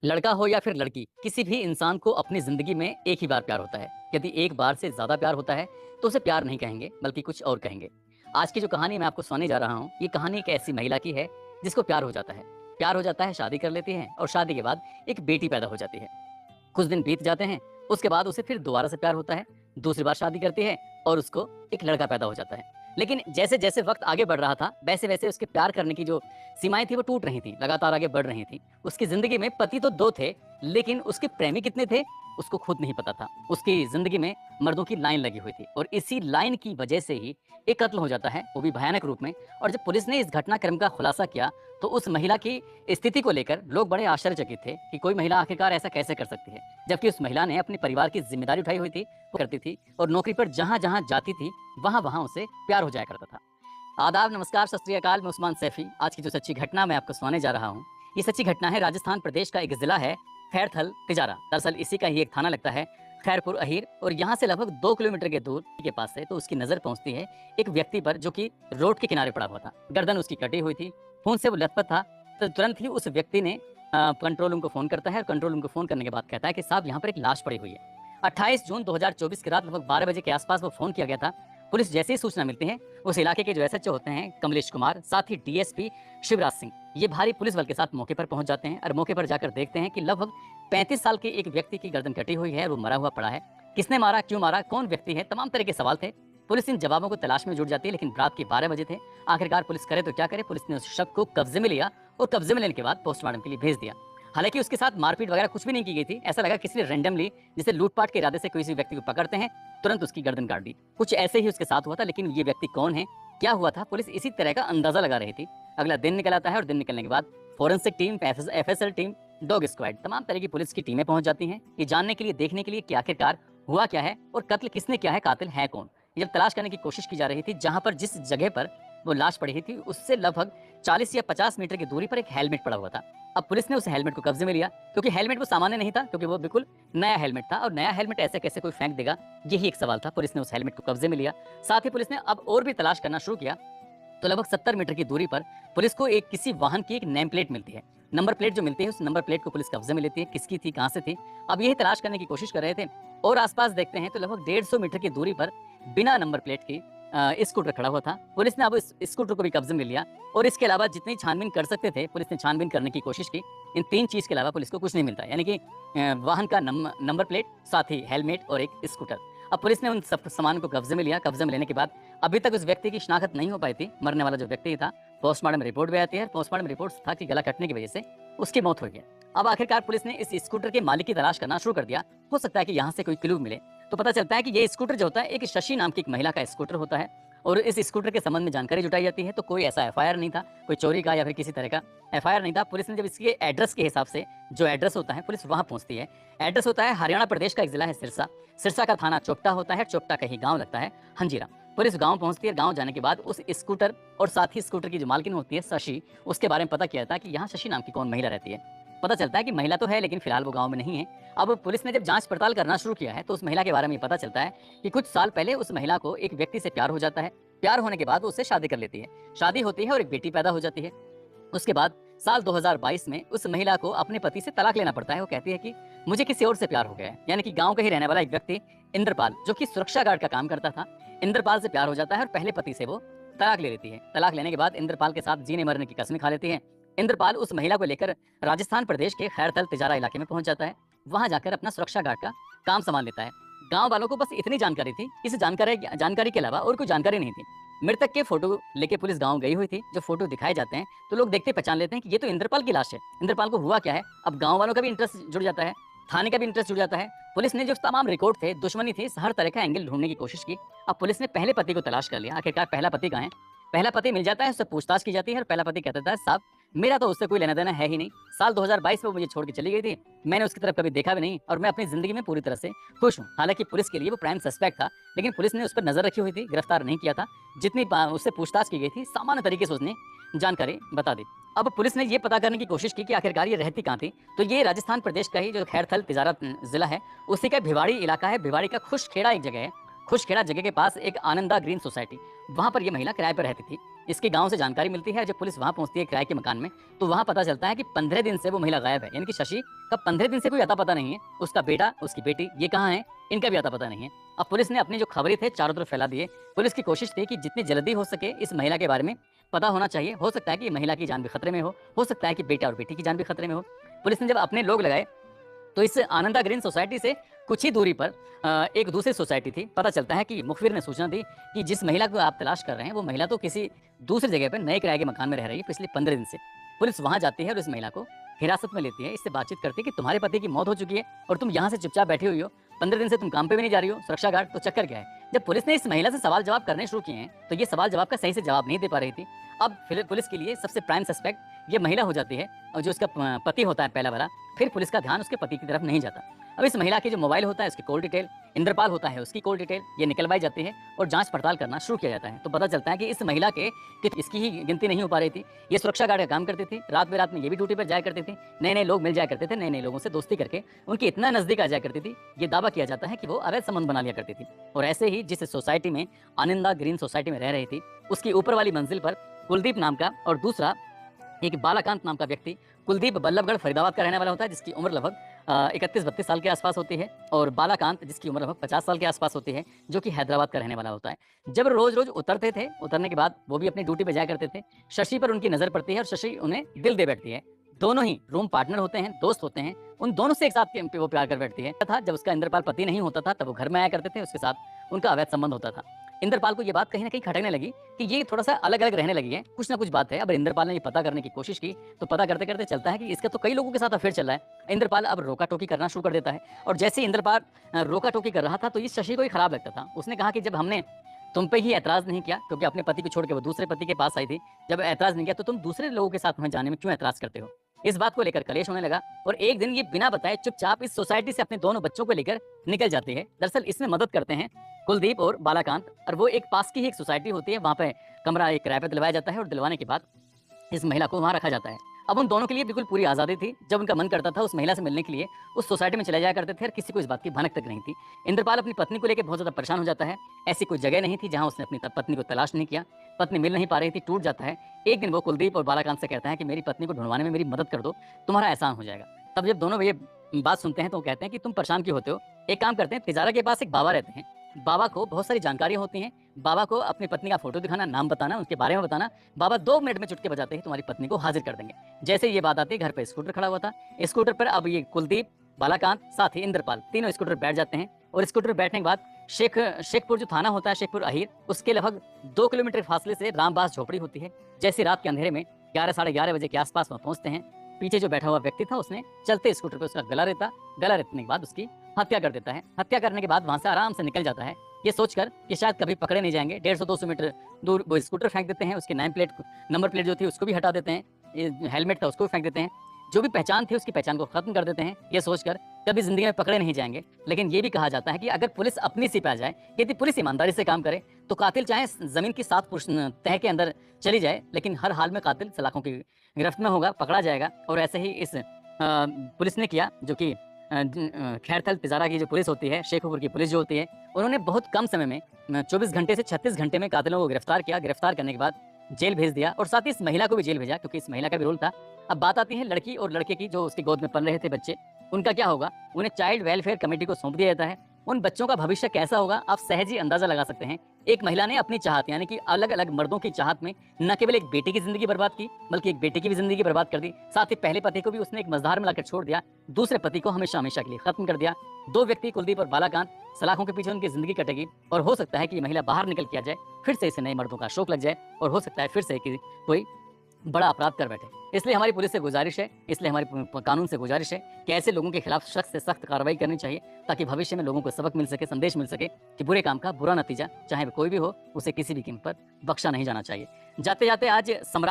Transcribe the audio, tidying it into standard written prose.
लड़का हो या फिर लड़की, किसी भी इंसान को अपनी ज़िंदगी में एक ही बार प्यार होता है। यदि एक बार से ज़्यादा प्यार होता है, तो उसे प्यार नहीं कहेंगे, बल्कि कुछ और कहेंगे। आज की जो कहानी मैं आपको सुनाने जा रहा हूँ, ये कहानी एक ऐसी महिला की है, जिसको प्यार हो जाता है। प्यार हो जाता है, शादी कर लेती है और शादी के बाद एक बेटी पैदा हो जाती है। कुछ दिन बीत जाते हैं, उसके बाद उसे फिर दोबारा से प्यार होता है, दूसरी बार शादी करती है और उसको एक लड़का पैदा हो जाता है। लेकिन जैसे-जैसे वक़्त आगे बढ़ रहा था, वैसे-वैसे उसके प्यार करने की जो सीमाएँ थी वो टूट रही थी, लगातार आगे बढ़ रही थी। उसकी ज़िंदगी में पति तो 2 थे, लेकिन उसके प्रेमी कितने थे, उसको खुद नहीं पता था। उसकी ज़िंदगी में मर्दों की लाइन लगी हुई थी और इसी लाइन की वजह से ही एक कत्ल हो जाता है, वो भी भयानक रूप में। और जब पुलिस ने इस घटनाक्रम का खुलासा किया, तो उस महिला की स्थिति को लेकर लोग बड़े आश्चर्यचकित थे कि कोई महिला आखिरकार ऐसा कैसे कर सकती है। जबकि उस महिला ने अपने परिवार की ज़िम्मेदारी उठाई हुई थी, वो करती थी और नौकरी पर जहाँ-जहाँ जाती थी, वहाँ-वहाँ उसे प्यार हो जाया करता था। आदाब, नमस्कार, सत श्री अकाल, मैं उस्मान सैफी। आज की जो सच्ची घटना मैं आपको सुनाने जा रहा हूँ, ये सच्ची घटना है राजस्थान प्रदेश का एक ज़िला है, खैरथल तिजारा। दरअसल इसी का ही एक थाना लगता है, खैरपुर अहीर, और यहाँ से लगभग 2 किलोमीटर के दूर के पास से तो उसकी नज़र पहुँचती है एक व्यक्ति पर, जो कि रोड के किनारे पड़ा हुआ था। गर्दन उसकी कटी हुई थी, खून से वो लथपथ था। तो तुरंत ही उस व्यक्ति ने कंट्रोल रूम को फ़ोन करता है और कंट्रोल रूम को फ़ोन करने के बाद कहता है कि साहब, यहाँ पर एक लाश पड़ी हुई है। 28 जून 2024 की रात लगभग 12 बजे के आसपास वो फ़ोन किया गया था। पुलिस जैसे ही सूचना मिलती है, उस इलाके के जो एसएचओ होते हैं कमलेश कुमार, साथ ही डीएसपी शिवराज सिंह, ये भारी पुलिस बल के साथ मौके पर पहुंच जाते हैं और मौके पर जाकर देखते हैं कि लगभग 35 साल के एक व्यक्ति की गर्दन कटी हुई है और वो मरा हुआ पड़ा है। किसने मारा, क्यों मारा, कौन व्यक्ति है, तमाम तरह के सवाल थे। पुलिस इन जवाबों को तलाश में जुट जाती है, लेकिन रात के 12 बजे थे। आखिरकार पुलिस करे तो क्या करे, पुलिस ने उस शव को कब्जे में लिया और कब्जे में लेने के बाद पोस्टमार्टम के लिए भेज दिया। हालांकि उसके साथ मारपीट वगैरह कुछ भी नहीं की गई थी। ऐसा लगा किसी ने रैंडमली, जैसे लूटपाट के इरादे से किसी व्यक्ति को पकड़ते हैं, तुरंत उसकी गर्दन काट दी। कुछ ऐसे ही उसके साथ हुआ था, लेकिन ये व्यक्ति कौन है, क्या हुआ था, पुलिस इसी तरह का अंदाजा लगा रही थी। अगला दिन निकल आता है और दिन निकलने के बाद forensic team, FSL team, dog squad, तमाम तरह की पुलिस की टीमें पहुंच जाती हैं, ये जानने के लिए, देखने के लिए कि आखिरकार हुआ क्या है और कत्ल किसने किया है, कातिल है कौन। ये जब तलाश करने की कोशिश की जा रही थी, जहां पर जिस जगह पर वो लाश पड़ी थी, उससे लगभग 40 या 50 मीटर की दूरी पर एक हेलमेट पड़ा हुआ था। अब पुलिस ने उस हेलमेट को कब्जे में लिया, क्योंकि हेलमेट वो सामान्य नहीं था, क्योंकि वो बिल्कुल नया हेलमेट था और नया हेलमेट ऐसे कैसे कोई फेंक देगा, यही एक सवाल था। पुलिस ने उस हेलमेट को कब्जे में लिया। साथ ही पुलिस ने अब और भी तलाश करना शुरू किया, तो लगभग 70 मीटर की दूरी पर पुलिस को एक किसी वाहन की एक नेम प्लेट मिलती है। नंबर प्लेट जो मिलती है, उस नंबर प्लेट को पुलिस कब्जे में लेती है, किसकी थी, कहाँ से थी। अब यही तलाश करने की कोशिश कर रहे थे और आसपास देखते हैं तो लगभग 150 मीटर की दूरी पर बिना नंबर प्लेट की स्कूटर खड़ा हुआ था। पुलिस ने अब इस स्कूटर को भी कब्जे में लिया और इसके अलावा जितनी छानबीन कर सकते थे, पुलिस ने छानबीन करने की कोशिश की। इन 3 चीज़ के अलावा पुलिस को कुछ नहीं मिलता, यानी कि वाहन का नंबर प्लेट, साथ ही हेलमेट और एक स्कूटर। अब पुलिस ने उन सब सामान को कब्जे में लिया। कब्जे में लेने के बाद अभी तक उस व्यक्ति की शिनाख्त नहीं हो पाई थी, मरने वाला जो व्यक्ति था। पोस्टमार्टम रिपोर्ट भी आती है, पोस्टमार्टम रिपोर्ट था कि गला कटने की वजह से उसकी मौत हुई है। अब आखिरकार पुलिस ने इस स्कूटर के मालिक की तलाश करना शुरू कर दिया। हो सकता है कि यहाँ से कोई क्लू मिले। तो पता चलता है कि ये स्कूटर जो होता है, एक शशि नाम की एक महिला का स्कूटर होता है और इस स्कूटर के संबंध में जानकारी जुटाई जाती है। तो कोई ऐसा एफआईआर नहीं था, कोई चोरी का या फिर किसी तरह का एफआईआर नहीं था। पुलिस ने जब इसके एड्रेस के हिसाब से, जो एड्रेस होता है, पुलिस वहां पहुंचती है। एड्रेस होता है हरियाणा प्रदेश का एक जिला है सिरसा। सिरसा का थाना चोपटा होता है, चोपटा का ही गांव लगता है हंजीरा। पुलिस गांव पहुंचती है। गांव जाने के बाद उस स्कूटर और साथ ही स्कूटर की जो मालकिन होती है शशि, उसके बारे में पता किया था कि यहाँ शशि नाम की कौन महिला रहती है। पता चलता है कि महिला तो है, लेकिन फिलहाल वो गांव में नहीं है। अब पुलिस ने जब जांच पड़ताल करना शुरू किया है, तो उस महिला के बारे में पता चलता है कि कुछ साल पहले उस महिला को एक व्यक्ति से प्यार हो जाता है। प्यार होने के बाद वो उससे शादी कर लेती है। शादी होती है और एक बेटी पैदा हो जाती है। उसके बाद साल 2022 में उस महिला को अपने पति से तलाक लेना पड़ता है। वो कहती है कि मुझे किसी और से प्यार हो गया है। यानी कि गांव का ही रहने वाला एक व्यक्ति इंद्रपाल, जो कि सुरक्षा गार्ड का काम करता था, इंद्रपाल से प्यार हो जाता है और पहले पति से वो तलाक ले लेती है। तलाक लेने के बाद इंद्रपाल के साथ जीने मरने की कसमें खा लेती है। इंद्रपाल उस महिला को लेकर राजस्थान प्रदेश के खैरथल तिजारा इलाके में पहुंच जाता है। वहां जाकर अपना सुरक्षा गार्ड का काम संभाल लेता है। गांव वालों को बस इतनी जानकारी थी, इस जानकारी के अलावा और कोई जानकारी नहीं थी। मृतक के फोटो लेके पुलिस गांव गई हुई थी। जो फोटो दिखाए जाते हैं तो लोग देखते पहचान लेते हैं कि ये तो इंद्रपाल की लाश है। इंद्रपाल को हुआ क्या है, अब गांव वालों का भी इंटरेस्ट जुड़ जाता है, थाने का भी इंटरेस्ट जुड़ जाता है। पुलिस ने जो तमाम रिकॉर्ड थे, दुश्मनी थी, हर तरह का एंगल ढूंढने की कोशिश की। अब पुलिस ने पहले पति को तलाश कर लिया। आखिरकार पहला पति कहाँ है। पहला पति मिल जाता है, उससे पूछताछ की जाती है और पहला पति कहता है, साहब, मेरा तो उससे कोई लेना देना है ही नहीं। साल 2022 में वो मुझे छोड़ के चली गई थी, मैंने उसकी तरफ कभी देखा भी नहीं और मैं अपनी जिंदगी में पूरी तरह से खुश हूँ। हालांकि पुलिस के लिए वो प्राइम सस्पेक्ट था, लेकिन पुलिस ने उस पर नजर रखी हुई थी, गिरफ्तार नहीं किया था। जितनी उससे पूछताछ की गई थी, सामान्य तरीके से उसने जानकारी बता दी। अब पुलिस ने ये पता करने की कोशिश की कि आखिरकार ये रहती कहाँ थी। तो ये राजस्थान प्रदेश का ही जो खैरथल तिजारा जिला है, उसी का भिवाड़ी इलाका है। भिवाड़ी का खुशखेड़ा एक जगह है। खुशखेड़ा जगह के पास एक आनंदा ग्रीन सोसाइटी, वहां पर ये महिला किराए पर रहती थी। इसके गांव से जानकारी मिलती है। जब पुलिस वहां पहुंचती है किराए के मकान में, तो वहां पता चलता है कि 15 दिन से वो महिला गायब है। यानी कि शशि का 15 दिन से कोई अता पता नहीं है। उसका बेटा, उसकी बेटी, ये कहाँ है, इनका भी अता पता नहीं है। अब पुलिस ने अपनी जो खबरें थे चारों तरफ फैला दिए। पुलिस की कोशिश थी कि जितनी जल्दी हो सके इस महिला के बारे में पता होना चाहिए। हो सकता है कि महिला की जान भी खतरे में हो सकता है कि बेटा और बेटी की जान भी खतरे में हो। पुलिस ने जब अपने लोग लगाए तो इस आनंदा ग्रीन सोसाइटी से कुछ ही दूरी पर एक दूसरी सोसाइटी थी। पता चलता है कि मुखबिर ने सूचना दी कि जिस महिला को आप तलाश कर रहे हैं वो महिला तो किसी दूसरी जगह पर नए किराए के मकान में रह रही है पिछले 15 दिन से। पुलिस वहां जाती है और इस महिला को हिरासत में लेती है। इससे बातचीत करती है कि तुम्हारे पति की मौत हो चुकी है और तुम यहाँ से चुपचाप बैठी हुई हो, 15 दिन से तुम काम पे भी नहीं जा रही हो, सुरक्षा गार्ड, तो चक्कर क्या है। जब पुलिस ने इस महिला से सवाल जवाब करने शुरू किए हैं तो ये सवाल जवाब का सही से जवाब नहीं दे पा रही थी। अब पुलिस के लिए सबसे प्राइम सस्पेक्ट ये महिला हो जाती है और जो उसका पति होता है पहला वाला। फिर पुलिस का ध्यान उसके पति की तरफ नहीं जाता। अब इस महिला की जो मोबाइल होता है उसकी कॉल डिटेल, इंद्रपाल होता है उसकी कॉल डिटेल, ये निकलवाई जाती है और जांच पड़ताल करना शुरू किया जाता है। तो पता चलता है कि इस महिला के कि इसकी ही गिनती नहीं हो पा रही थी। ये सुरक्षा गार्ड का काम करती थी, रात बेरात में ये भी ड्यूटी पर जाया करती थी, नए नए लोग मिल जाया करते थे, नए नए लोगों से दोस्ती करके उनकी इतना नजदीक आ जाया करती थी। ये दावा किया जाता है कि वो अवैध संबंध बना लिया करती थी। और ऐसे ही जिस सोसाइटी में आनंदा ग्रीन सोसाइटी में रह रही थी, उसकी ऊपर वाली मंजिल पर कुलदीप नाम का और दूसरा एक बालाकांत नाम का व्यक्ति, कुलदीप बल्लभगढ़ फरीदाबाद का रहने वाला होता है जिसकी उम्र लगभग 31-32 साल के आसपास होती है, और बालाकांत जिसकी उम्र लगभग 50 साल के आसपास होती है, जो कि हैदराबाद का रहने वाला होता है। जब रोज रोज उतरते थे, उतरने के बाद वो भी अपनी ड्यूटी पे जाया करते थे, शशि पर उनकी नजर पड़ती है और शशि उन्हें दिल दे बैठती है। दोनों ही रूम पार्टनर होते हैं, दोस्त होते हैं, उन दोनों से एक साथ वो प्यार कर बैठती है। था जब उसका इंद्रपाल पति नहीं होता था तब वो घर में आया करते थे, उसके साथ उनका अवैध संबंध होता था। इंद्रपाल को ये बात कहीं ना कहीं खटकने लगी कि ये थोड़ा सा अलग अलग रहने लगी है, कुछ ना कुछ बात है। अब इंद्रपाल ने ये पता करने की कोशिश की तो पता करते करते चलता है कि इसका तो कई लोगों के साथ अफेयर चल रहा है। इंद्रपाल अब रोका टोकी करना शुरू कर देता है, और जैसे ही इंद्रपाल रोका टोकी कर रहा था तो इस शशि को ही खराब लगता था। उसने कहा कि जब हमने तुम पे ही ऐतराज नहीं किया, क्योंकि अपने पति को छोड़ के वो दूसरे पति के पास आई थी, जब ऐतराज नहीं किया तो तुम दूसरे लोगों के साथ वहां जाने में क्यों ऐतराज करते हो। इस बात को लेकर कलेश होने लगा और एक दिन ये बिना बताए चुपचाप इस सोसाइटी से अपने दोनों बच्चों को लेकर निकल जाती है। दरअसल इसमें मदद करते हैं कुलदीप और बालाकांत, और वो एक पास की ही एक सोसाइटी होती है, वहां पे कमरा एक किराए पे दिलवाया जाता है और दिलवाने के बाद इस महिला को वहां रखा जाता है। अब उन दोनों के लिए बिल्कुल पूरी आज़ादी थी। जब उनका मन करता था उस महिला से मिलने के लिए उस सोसाइटी में चले जाया करते थे और किसी को इस बात की भनक तक नहीं थी। इंद्रपाल अपनी पत्नी को लेकर बहुत ज़्यादा परेशान हो जाता है। ऐसी कोई जगह नहीं थी जहां उसने अपनी पत्नी को तलाश नहीं किया। पत्नी मिल नहीं पा रही थी, टूट जाता है। एक दिन वो कुलदीप और बालाकांत से कहता है कि मेरी पत्नी को ढूंढवाने में मेरी मदद कर दो, तुम्हारा एहसान हो जाएगा। तब जब दोनों ये बात सुनते हैं तो वो कहते हैं कि तुम परेशान क्यों होते हो, एक काम करते हैं, तिजारा के पास एक बाबा रहते हैं, बाबा को बहुत सारी जानकारियां होती हैं, बाबा को अपनी पत्नी का फोटो दिखाना, नाम बताना, उसके बारे में बताना, बाबा 2 मिनट में चुटकी बजाते ही तुम्हारी पत्नी को हाजिर कर देंगे। जैसे ये बात आती है, घर पे स्कूटर खड़ा हुआ था, स्कूटर पर अब ये कुलदीप, बालाकांत साथ ही इंद्रपाल तीनों स्कूटर बैठ जाते हैं, और स्कूटर बैठने के बाद शेखपुर जो थाना होता है, शेखपुर अहीर, उसके लगभग 2 किलोमीटर फासले से रामबास झोपड़ी होती है। जैसे रात के अंधेरे में 11 साढ़े 11 बजे के आसपास वहाँ पहुंचते हैं। पीछे जो बैठा हुआ व्यक्ति था उसने चलते स्कूटर पर उसका गला रेतने के बाद उसकी हत्या कर देता है। हत्या करने के बाद वहां से आराम से निकल जाता है, ये सोचकर कि शायद कभी पकड़े नहीं जाएंगे। 150-200 मीटर दूर वो स्कूटर फेंक देते हैं, उसकी नंबर प्लेट जो थी उसको भी हटा देते हैं, हेलमेट था उसको भी फेंक देते हैं, जो भी पहचान थी उसकी पहचान को खत्म कर देते हैं, ये सोचकर कभी जिंदगी में पकड़े नहीं जाएंगे। लेकिन ये भी कहा जाता है कि अगर पुलिस अपनी सी पे आ जाए, यदि पुलिस ईमानदारी से काम करे तो कातिल चाहे जमीन की 7 तह के अंदर चली जाए, लेकिन हर हाल में कातिल सलाखों की गिरफ्त में होगा, पकड़ा जाएगा। और ऐसे ही इस पुलिस ने किया, जो कि खैरथल तिजारा की जो पुलिस होती है, शेखपुर की पुलिस जो होती है, उन्होंने बहुत कम समय में 24 घंटे से 36 घंटे में कातिलों को गिरफ्तार किया। गिरफ्तार करने के बाद जेल भेज दिया और साथ ही इस महिला को भी जेल भेजा, क्योंकि इस महिला का भी रोल था। अब बात आती है लड़की और लड़के की, जो उसकी गोद में पल रहे थे बच्चे, उनका क्या होगा। उन्हें चाइल्ड वेलफेयर कमेटी को सौंप दिया जाता है। उन बच्चों का भविष्य कैसा होगा आप सहज ही अंदाजा लगा सकते हैं। एक महिला ने अपनी चाहत, यानी कि अलग अलग मर्दों की चाहत में न केवल एक बेटी की जिंदगी बर्बाद की, बल्कि एक बेटे की भी जिंदगी बर्बाद कर दी। साथ ही पहले पति को भी उसने एक मझधार में लाकर छोड़ दिया, दूसरे पति को हमेशा हमेशा के लिए खत्म कर दिया। 2 व्यक्ति कुलदीप और बालाकांत, सलाखों के पीछे उनकी जिंदगी कटेगी, और हो सकता है कि ये महिला बाहर निकल के आ जाए, फिर से इसे नए मर्दों का शौक लग जाए, और हो सकता है फिर से कोई बड़ा अपराध कर बैठे। इसलिए हमारी पुलिस से गुजारिश है, इसलिए हमारी कानून से गुजारिश है कि ऐसे लोगों के खिलाफ सख्त से सख्त कार्रवाई करनी चाहिए, ताकि भविष्य में लोगों को सबक मिल सके, संदेश मिल सके कि बुरे काम का बुरा नतीजा चाहे वो कोई भी हो, उसे किसी भी कीमत पर बख्शा नहीं जाना चाहिए। जाते जाते आज सम्राट